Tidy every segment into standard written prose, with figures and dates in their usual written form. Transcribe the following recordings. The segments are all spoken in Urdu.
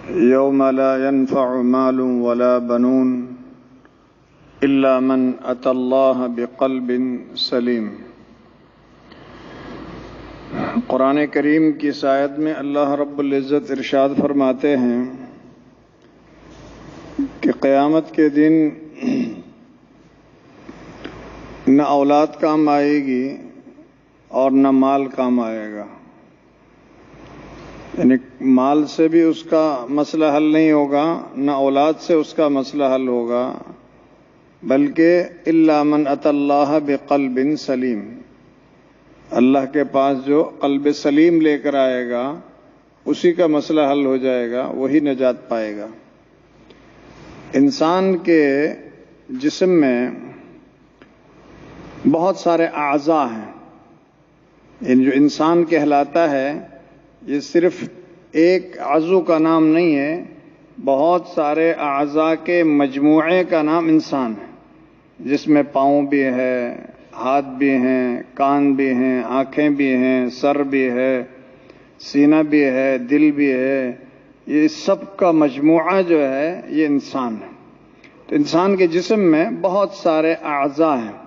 يوم لا ينفع مال ولا بنون إلا من أتى الله بقلب سلیم۔ قرآن کریم کی اس آیت میں اللہ رب العزت ارشاد فرماتے ہیں کہ قیامت کے دن نہ اولاد کام آئے گی اور نہ مال کام آئے گا، یعنی مال سے بھی اس کا مسئلہ حل نہیں ہوگا، نہ اولاد سے اس کا مسئلہ حل ہوگا، بلکہ الا من اتی اللہ بقلب سلیم، اللہ کے پاس جو قلب سلیم لے کر آئے گا اسی کا مسئلہ حل ہو جائے گا، وہی نجات پائے گا۔ انسان کے جسم میں بہت سارے اعضاء ہیں، یعنی جو انسان کہلاتا ہے یہ صرف ایک عضو کا نام نہیں ہے، بہت سارے اعضاء کے مجموعے کا نام انسان ہے، جس میں پاؤں بھی ہے، ہاتھ بھی ہیں، کان بھی ہیں، آنکھیں بھی ہیں، سر بھی ہے، سینہ بھی ہے، دل بھی ہے، یہ سب کا مجموعہ جو ہے یہ انسان ہے۔ تو انسان کے جسم میں بہت سارے اعضاء ہیں،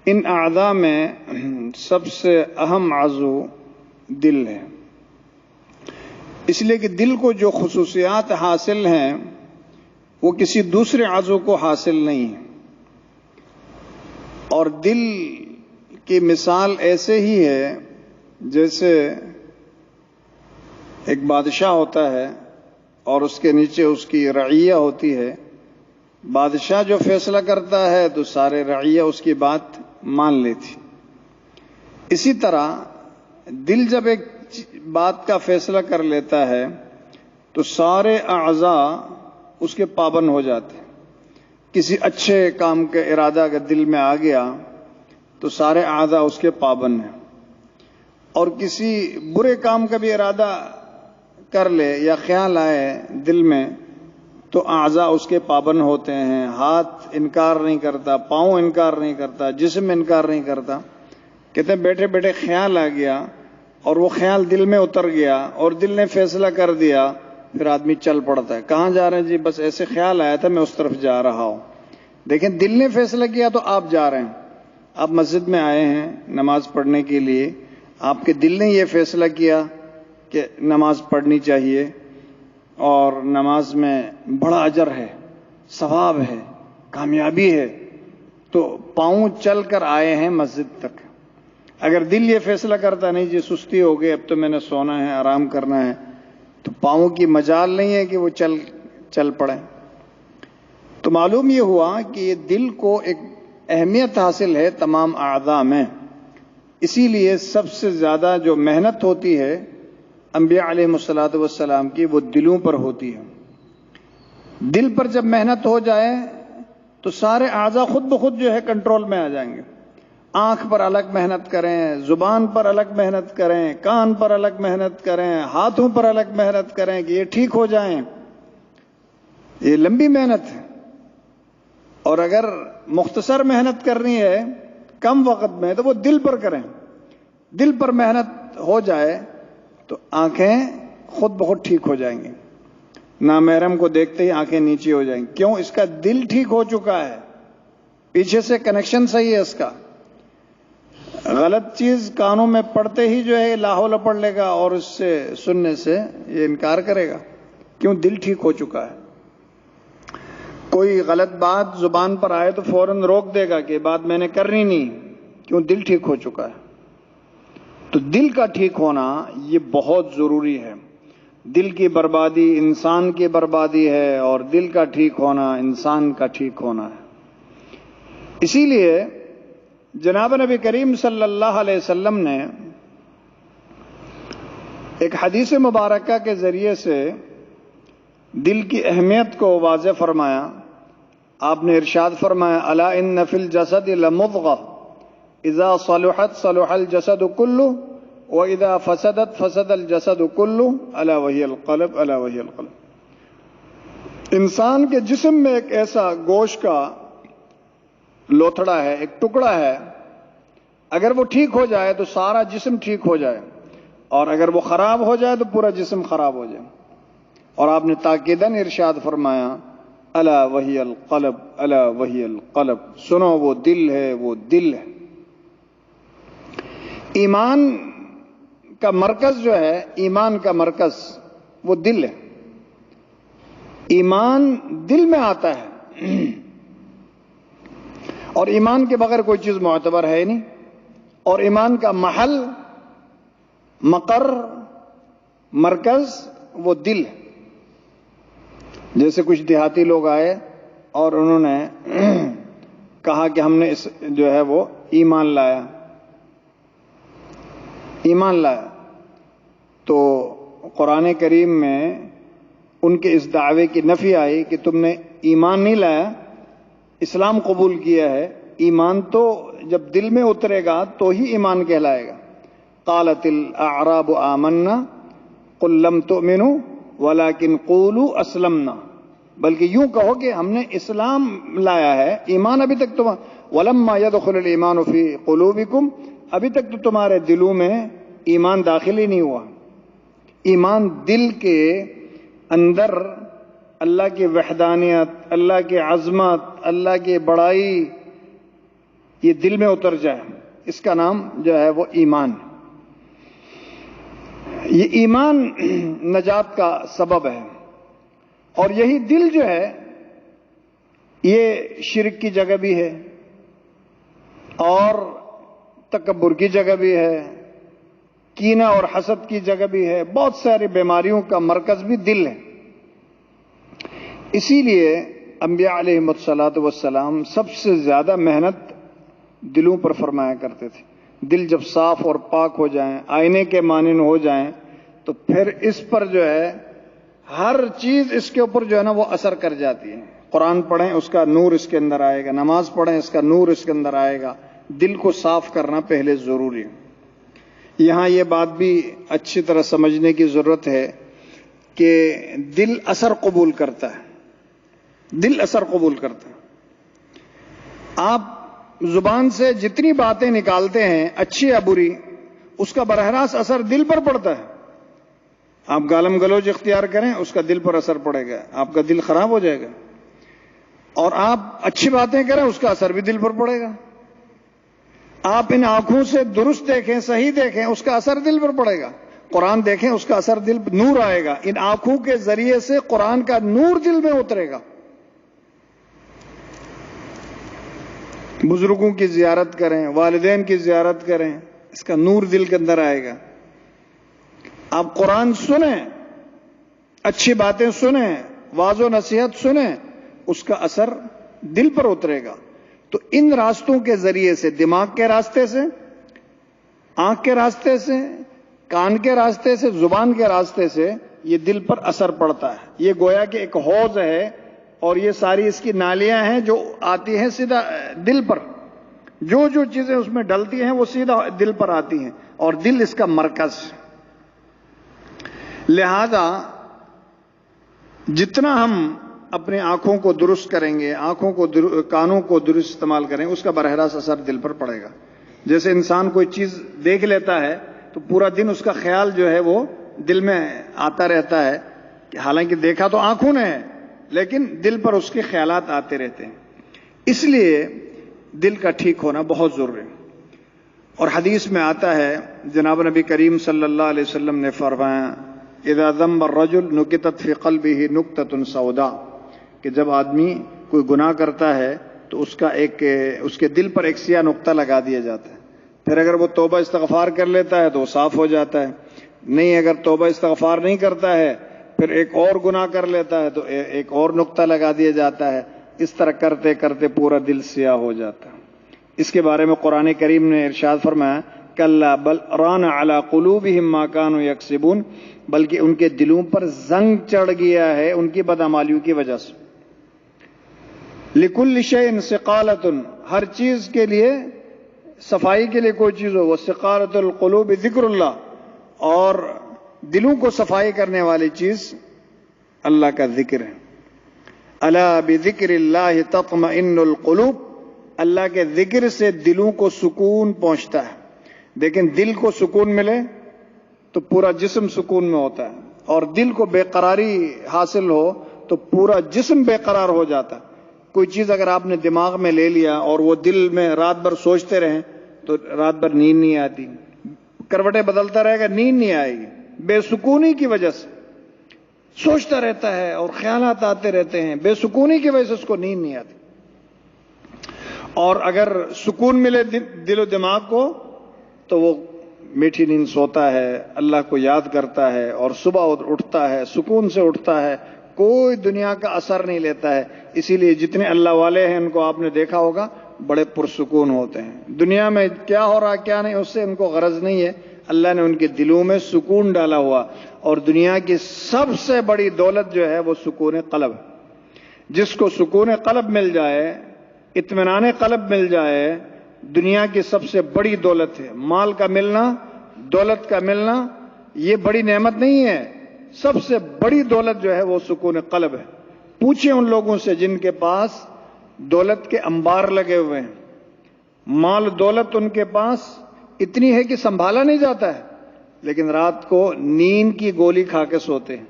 ان اعضاء میں سب سے اہم عضو دل ہے، اس لیے کہ دل کو جو خصوصیات حاصل ہیں وہ کسی دوسرے عضو کو حاصل نہیں ہے، اور دل کی مثال ایسے ہی ہے جیسے ایک بادشاہ ہوتا ہے اور اس کے نیچے اس کی رعیہ ہوتی ہے۔ بادشاہ جو فیصلہ کرتا ہے تو سارے رعیہ اس کی بات مان لیتی۔ اسی طرح دل جب ایک بات کا فیصلہ کر لیتا ہے تو سارے اعضاء اس کے پابند ہو جاتے ہیں۔ کسی اچھے کام کا ارادہ اگر دل میں آ گیا تو سارے اعضاء اس کے پابند ہیں، اور کسی برے کام کا بھی ارادہ کر لے یا خیال آئے دل میں تو اعضاء اس کے پابند ہوتے ہیں۔ ہاتھ انکار نہیں کرتا، پاؤں انکار نہیں کرتا، جسم انکار نہیں کرتا۔ کہتے ہیں بیٹھے بیٹھے خیال آ گیا اور وہ خیال دل میں اتر گیا اور دل نے فیصلہ کر دیا، پھر آدمی چل پڑتا ہے۔ کہاں جا رہے ہیں جی؟ بس ایسے خیال آیا تھا میں اس طرف جا رہا ہوں۔ دیکھیں دل نے فیصلہ کیا تو آپ جا رہے ہیں، آپ مسجد میں آئے ہیں نماز پڑھنے کے لیے، آپ کے دل نے یہ فیصلہ کیا کہ نماز پڑھنی چاہیے اور نماز میں بڑا اجر ہے، ثواب ہے، کامیابی ہے، تو پاؤں چل کر آئے ہیں مسجد تک۔ اگر دل یہ فیصلہ کرتا نہیں جی سستی ہو گئی، اب تو میں نے سونا ہے، آرام کرنا ہے، تو پاؤں کی مجال نہیں ہے کہ وہ چل پڑے۔ تو معلوم یہ ہوا کہ یہ دل کو ایک اہمیت حاصل ہے تمام اعضاء میں، اسی لیے سب سے زیادہ جو محنت ہوتی ہے انبیاء علیہ الصلوۃ والسلام کی وہ دلوں پر ہوتی ہے۔ دل پر جب محنت ہو جائے تو سارے اعضاء خود بخود جو ہے کنٹرول میں آ جائیں گے۔ آنکھ پر الگ محنت کریں، زبان پر الگ محنت کریں، کان پر الگ محنت کریں، ہاتھوں پر الگ محنت کریں کہ یہ ٹھیک ہو جائیں۔ یہ لمبی محنت ہے، اور اگر مختصر محنت کرنی ہے کم وقت میں تو وہ دل پر کریں۔ دل پر محنت ہو جائے تو آنکھیں خود بخود ٹھیک ہو جائیں گی، نامحرم کو دیکھتے ہی آنکھیں نیچے ہو جائیں گی۔ کیوں؟ اس کا دل ٹھیک ہو چکا ہے، پیچھے سے کنیکشن صحیح ہے اس کا۔ غلط چیز کانوں میں پڑتے ہی جو ہے لاہو لپڑ لے گا اور اس سے سننے سے یہ انکار کرے گا۔ کیوں؟ دل ٹھیک ہو چکا ہے۔ کوئی غلط بات زبان پر آئے تو فوراً روک دے گا کہ یہ بات میں نے کرنی نہیں، کیوں؟ دل ٹھیک ہو چکا ہے۔ تو دل کا ٹھیک ہونا یہ بہت ضروری ہے۔ دل کی بربادی انسان کی بربادی ہے، اور دل کا ٹھیک ہونا انسان کا ٹھیک ہونا ہے۔ اسی لیے جناب نبی کریم صلی اللہ علیہ وسلم نے ایک حدیث مبارکہ کے ذریعے سے دل کی اہمیت کو واضح فرمایا۔ آپ نے ارشاد فرمایا الا ان فی الجسد لمضغہ اذا صلحت صلح الجسد کلہ واذا فسدت فسد الجسد کلہ الا وہی القلب الا وہی القلب۔ انسان کے جسم میں ایک ایسا گوشت کا لوتھڑا ہے، ایک ٹکڑا ہے، اگر وہ ٹھیک ہو جائے تو سارا جسم ٹھیک ہو جائے، اور اگر وہ خراب ہو جائے تو پورا جسم خراب ہو جائے۔ اور آپ نے تاکیدن ارشاد فرمایا الا وہی القلب الا وہی القلب، سنو وہ دل ہے، وہ دل ہے۔ ایمان کا مرکز جو ہے، ایمان کا مرکز وہ دل ہے۔ ایمان دل میں آتا ہے، اور ایمان کے بغیر کوئی چیز معتبر ہے نہیں۔ اور ایمان کا محل، مقر، مرکز وہ دل ہے۔ جیسے کچھ دیہاتی لوگ آئے اور انہوں نے کہا کہ ہم نے جو ہے وہ ایمان لایا، ایمان لایا، تو قرآن کریم میں ان کے اس دعوے کی نفی آئی کہ تم نے ایمان نہیں لایا، اسلام قبول کیا ہے۔ ایمان تو جب دل میں اترے گا تو ہی ایمان کہلائے گا۔ قالت الاعراب آمنا قل لم تؤمنوا ولكن قولوا اسلمنا، بلکہ یوں کہو کہ ہم نے اسلام لایا ہے، ایمان ابھی تک تم ولما يدخل الايمان في قلوبكم، ابھی تک تو تمہارے دلوں میں ایمان داخل ہی نہیں ہوا۔ ایمان دل کے اندر اللہ کی وحدانیت، اللہ کی عظمت، اللہ کی بڑائی یہ دل میں اتر جائے، اس کا نام جو ہے وہ ایمان۔ یہ ایمان نجات کا سبب ہے، اور یہی دل جو ہے یہ شرک کی جگہ بھی ہے اور تکبر کی جگہ بھی ہے، کینہ اور حسد کی جگہ بھی ہے، بہت ساری بیماریوں کا مرکز بھی دل ہے۔ اسی لیے انبیاء علیہ الصلوۃ والسلام سب سے زیادہ محنت دلوں پر فرمایا کرتے تھے۔ دل جب صاف اور پاک ہو جائیں، آئینے کے مانند ہو جائیں، تو پھر اس پر جو ہے ہر چیز اس کے اوپر جو ہے نا وہ اثر کر جاتی ہے۔ قرآن پڑھیں اس کا نور اس کے اندر آئے گا، نماز پڑھیں اس کا نور اس کے اندر آئے گا۔ دل کو صاف کرنا پہلے ضروری ہے۔ یہاں یہ بات بھی اچھی طرح سمجھنے کی ضرورت ہے کہ دل اثر قبول کرتا ہے، دل اثر قبول کرتا ہے۔ آپ زبان سے جتنی باتیں نکالتے ہیں اچھی یا بری، اس کا براہ راست اثر دل پر پڑتا ہے۔ آپ گالم گلوچ اختیار کریں، اس کا دل پر اثر پڑے گا، آپ کا دل خراب ہو جائے گا۔ اور آپ اچھی باتیں کریں، اس کا اثر بھی دل پر پڑے گا۔ آپ ان آنکھوں سے درست دیکھیں، صحیح دیکھیں، اس کا اثر دل پر پڑے گا۔ قرآن دیکھیں، اس کا اثر دل پر، نور آئے گا۔ ان آنکھوں کے ذریعے سے قرآن کا نور دل میں اترے گا۔ بزرگوں کی زیارت کریں، والدین کی زیارت کریں، اس کا نور دل کے اندر آئے گا۔ آپ قرآن سنیں، اچھی باتیں سنیں، واعظ و نصیحت سنیں، اس کا اثر دل پر اترے گا۔ تو ان راستوں کے ذریعے سے، دماغ کے راستے سے، آنکھ کے راستے سے، کان کے راستے سے، زبان کے راستے سے یہ دل پر اثر پڑتا ہے۔ یہ گویا کہ ایک حوض ہے، اور یہ ساری اس کی نالیاں ہیں جو آتی ہیں سیدھا دل پر۔ جو جو چیزیں اس میں ڈلتی ہیں وہ سیدھا دل پر آتی ہیں، اور دل اس کا مرکز۔ لہذا جتنا ہم اپنے آنکھوں کو درست کریں گے، کانوں کو درست استعمال کریں، اس کا براہ راست اثر دل پر پڑے گا۔ جیسے انسان کوئی چیز دیکھ لیتا ہے تو پورا دن اس کا خیال جو ہے وہ دل میں آتا رہتا ہے، کہ حالانکہ دیکھا تو آنکھوں نے ہے، لیکن دل پر اس کے خیالات آتے رہتے ہیں۔ اس لیے دل کا ٹھیک ہونا بہت ضروری ہے۔ اور حدیث میں آتا ہے، جناب نبی کریم صلی اللہ علیہ وسلم نے فرمایا اذا ذنب الرجل نکتت فی قلبہ نکتۃ سوداء، کہ جب آدمی کوئی گناہ کرتا ہے تو اس کے دل پر ایک سیاہ نقطہ لگا دیا جاتا ہے۔ پھر اگر وہ توبہ استغفار کر لیتا ہے تو وہ صاف ہو جاتا ہے، نہیں اگر توبہ استغفار نہیں کرتا ہے پھر ایک اور گناہ کر لیتا ہے تو ایک اور نقطہ لگا دیا جاتا ہے۔ اس طرح کرتے کرتے پورا دل سیاہ ہو جاتا ہے۔ اس کے بارے میں قرآن کریم نے ارشاد فرمایا کلا بل ران علی قلوبہم ما کانوا یکسبون، بلکہ ان کے دلوں پر زنگ چڑھ گیا ہے ان کی بدعمالیوں کی وجہ سے۔ لکل شیء ثقالۃ، ہر چیز کے لیے صفائی کے لیے کوئی چیز ہو، وثقالۃ القلوب ذکر اللہ، اور دلوں کو صفائی کرنے والی چیز اللہ کا ذکر ہے۔ الا بذکر اللہ تطمئن القلوب، اللہ کے ذکر سے دلوں کو سکون پہنچتا ہے۔ لیکن دل کو سکون ملے تو پورا جسم سکون میں ہوتا ہے۔ اور دل کو بے قراری حاصل ہو تو پورا جسم بے قرار ہو جاتا. کوئی چیز اگر آپ نے دماغ میں لے لیا اور وہ دل میں رات بھر سوچتے رہیں تو رات بھر نیند نہیں آتی, کروٹیں بدلتا رہے گا, نیند نہیں آئے گی. بے سکونی کی وجہ سے سوچتا رہتا ہے اور خیالات آتے رہتے ہیں, بے سکونی کی وجہ سے اس کو نیند نہیں آتی. اور اگر سکون ملے دل و دماغ کو تو وہ میٹھی نیند سوتا ہے, اللہ کو یاد کرتا ہے اور صبح اٹھتا ہے, سکون سے اٹھتا ہے, کوئی دنیا کا اثر نہیں لیتا ہے. اسی لیے جتنے اللہ والے ہیں ان کو آپ نے دیکھا ہوگا بڑے پرسکون ہوتے ہیں. دنیا میں کیا ہو رہا کیا نہیں اس سے ان کو غرض نہیں ہے, اللہ نے ان کے دلوں میں سکون ڈالا ہوا. اور دنیا کی سب سے بڑی دولت جو ہے وہ سکون قلب. جس کو سکون قلب مل جائے, اطمینان قلب مل جائے, دنیا کی سب سے بڑی دولت ہے. مال کا ملنا, دولت کا ملنا یہ بڑی نعمت نہیں ہے. سب سے بڑی دولت جو ہے وہ سکون قلب ہے. پوچھیں ان لوگوں سے جن کے پاس دولت کے انبار لگے ہوئے ہیں, مال دولت ان کے پاس اتنی ہے کہ سنبھالا نہیں جاتا ہے, لیکن رات کو نیند کی گولی کھا کے سوتے ہیں.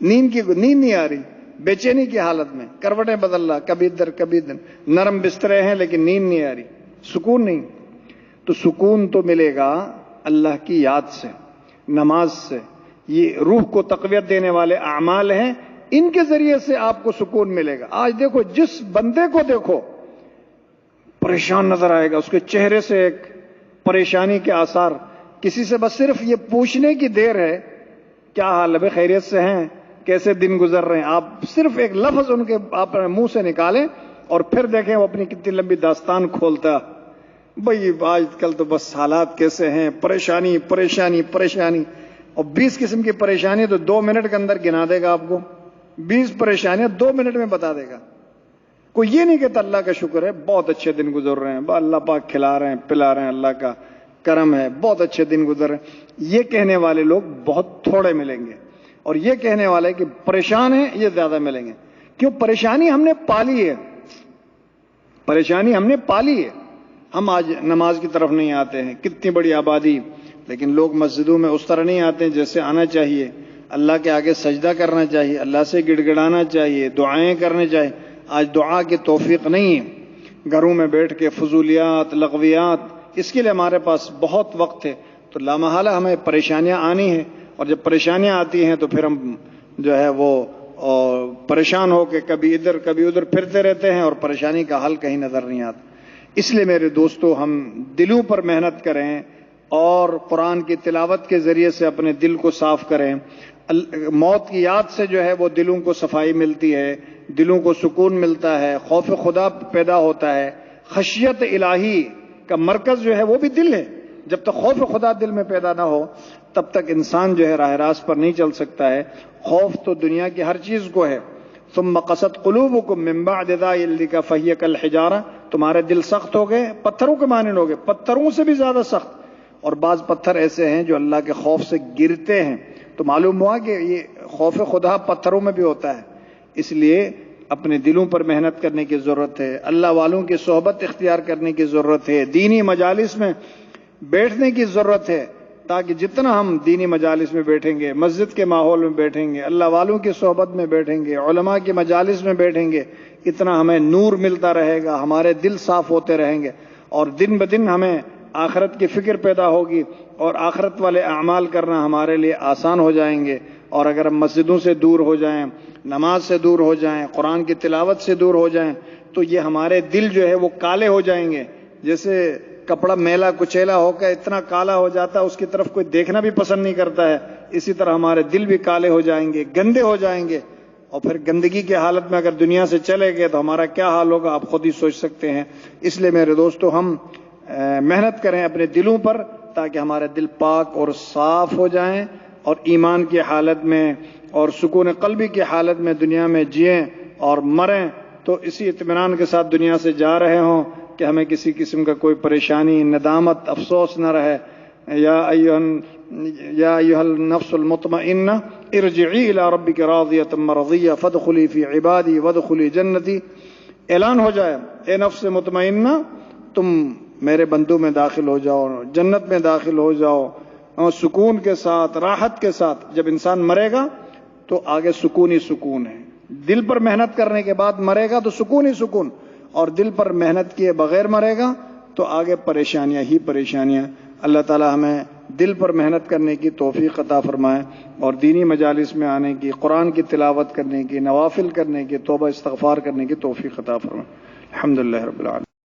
نیند نہیں آ رہی, بے چینی کی حالت میں, کروٹیں بدل رہا, کبھی ادھر کبھی ادھر, نرم بسترے ہیں لیکن نیند نہیں آ رہی, سکون نہیں. تو سکون تو ملے گا اللہ کی یاد سے, نماز سے. یہ روح کو تقویت دینے والے اعمال ہیں, ان کے ذریعے سے آپ کو سکون ملے گا. آج دیکھو جس بندے کو دیکھو پریشان نظر آئے گا, اس کے چہرے سے ایک پریشانی کے آثار. کسی سے بس صرف یہ پوچھنے کی دیر ہے کیا حال ہے, خیریت سے ہیں, کیسے دن گزر رہے ہیں, آپ صرف ایک لفظ ان کے آپ منہ سے نکالیں اور پھر دیکھیں وہ اپنی کتنی لمبی داستان کھولتا. بھئی آج کل تو بس حالات کیسے ہیں, پریشانی پریشانی پریشانی, اور 20 قسم کی پریشانی تو 2 منٹ کے اندر گنا دے گا آپ کو. 20 پریشانیاں 2 منٹ میں بتا دے گا. کوئی یہ نہیں کہتا اللہ کا شکر ہے بہت اچھے دن گزر رہے ہیں, اللہ پاک کھلا رہے ہیں پلا رہے ہیں, اللہ کا کرم ہے, بہت اچھے دن گزر رہے ہیں. یہ کہنے والے لوگ بہت تھوڑے ملیں گے, اور یہ کہنے والے کہ پریشان ہیں یہ زیادہ ملیں گے. کیوں؟ پریشانی ہم نے پالی ہے, پریشانی ہم نے پالی ہے. ہم آج نماز کی طرف نہیں آتے ہیں, کتنی بڑی آبادی, لیکن لوگ مسجدوں میں اس طرح نہیں آتے ہیں جیسے آنا چاہیے. اللہ کے آگے سجدہ کرنا چاہیے, اللہ سے گڑ گڑانا چاہیے, دعائیں کرنے چاہیے. آج دعا کی توفیق نہیں ہے, گھروں میں بیٹھ کے فضولیات لغویات, اس کے لیے ہمارے پاس بہت وقت ہے. تو لامحالہ ہمیں پریشانیاں آنی ہیں, اور جب پریشانیاں آتی ہیں تو پھر ہم جو ہے وہ پریشان ہو کے کبھی ادھر کبھی ادھر پھرتے رہتے ہیں اور پریشانی کا حل کہیں نظر نہیں آتا. اس لیے میرے دوستو ہم دلوں پر محنت کریں اور قرآن کی تلاوت کے ذریعے سے اپنے دل کو صاف کریں. موت کی یاد سے جو ہے وہ دلوں کو صفائی ملتی ہے, دلوں کو سکون ملتا ہے, خوف خدا پیدا ہوتا ہے. خشیت الہی کا مرکز جو ہے وہ بھی دل ہے. جب تک خوف خدا دل میں پیدا نہ ہو تب تک انسان جو ہے راہ راست پر نہیں چل سکتا ہے. خوف تو دنیا کی ہر چیز کو ہے. ثم قست قلوبکم من بعد ذلک فہی کالحجارہ, تمہارے دل سخت ہو گئے, پتھروں کے مانند ہو گئے, پتھروں سے بھی زیادہ سخت. اور بعض پتھر ایسے ہیں جو اللہ کے خوف سے گرتے ہیں. تو معلوم ہوا کہ یہ خوف خدا پتھروں میں بھی ہوتا ہے. اس لیے اپنے دلوں پر محنت کرنے کی ضرورت ہے, اللہ والوں کی صحبت اختیار کرنے کی ضرورت ہے, دینی مجالس میں بیٹھنے کی ضرورت ہے, تاکہ جتنا ہم دینی مجالس میں بیٹھیں گے, مسجد کے ماحول میں بیٹھیں گے, اللہ والوں کی صحبت میں بیٹھیں گے, علماء کی مجالس میں بیٹھیں گے, اتنا ہمیں نور ملتا رہے گا, ہمارے دل صاف ہوتے رہیں گے, اور دن بدن ہمیں آخرت کی فکر پیدا ہوگی, اور آخرت والے اعمال کرنا ہمارے لیے آسان ہو جائیں گے. اور اگر ہم مسجدوں سے دور ہو جائیں, نماز سے دور ہو جائیں, قرآن کی تلاوت سے دور ہو جائیں, تو یہ ہمارے دل جو ہے وہ کالے ہو جائیں گے. جیسے کپڑا میلا کچیلا ہو کر اتنا کالا ہو جاتا ہے اس کی طرف کوئی دیکھنا بھی پسند نہیں کرتا ہے, اسی طرح ہمارے دل بھی کالے ہو جائیں گے, گندے ہو جائیں گے. اور پھر گندگی کی حالت میں اگر دنیا سے چلے گئے تو ہمارا کیا حال ہوگا آپ خود ہی سوچ سکتے ہیں. اس لیے میرے دوستو ہم محنت کریں اپنے دلوں پر, تاکہ ہمارے دل پاک اور صاف ہو جائیں, اور ایمان کی حالت میں اور سکون قلبی کی حالت میں دنیا میں جئیں اور مریں تو اسی اطمینان کے ساتھ دنیا سے جا رہے ہوں کہ ہمیں کسی قسم کا کوئی پریشانی, ندامت, افسوس نہ رہے. یا ایھا النفس المطمئنہ ارجعی الی ربک راضیۃ مرضیہ فادخلی فی عبادی وادخلی جنتی. اعلان ہو جائے, اے نفس مطمئنہ تم میرے بندوں میں داخل ہو جاؤ, جنت میں داخل ہو جاؤ, اور سکون کے ساتھ، راحت کے ساتھ. جب انسان مرے گا تو آگے سکون ہی سکون ہے. دل پر محنت کرنے کے بعد مرے گا تو سکون ہی سکون، اور دل پر محنت کیے بغیر مرے گا تو آگے پریشانیاں ہی پریشانیاں. اللہ تعالی ہمیں دل پر محنت کرنے کی توفیق عطا فرمائے، اور دینی مجالس میں آنے کی، قرآن کی تلاوت کرنے کی، نوافل کرنے کی، توبہ استغفار کرنے کی توفیق عطا فرمائے. الحمدللہ رب العالمین.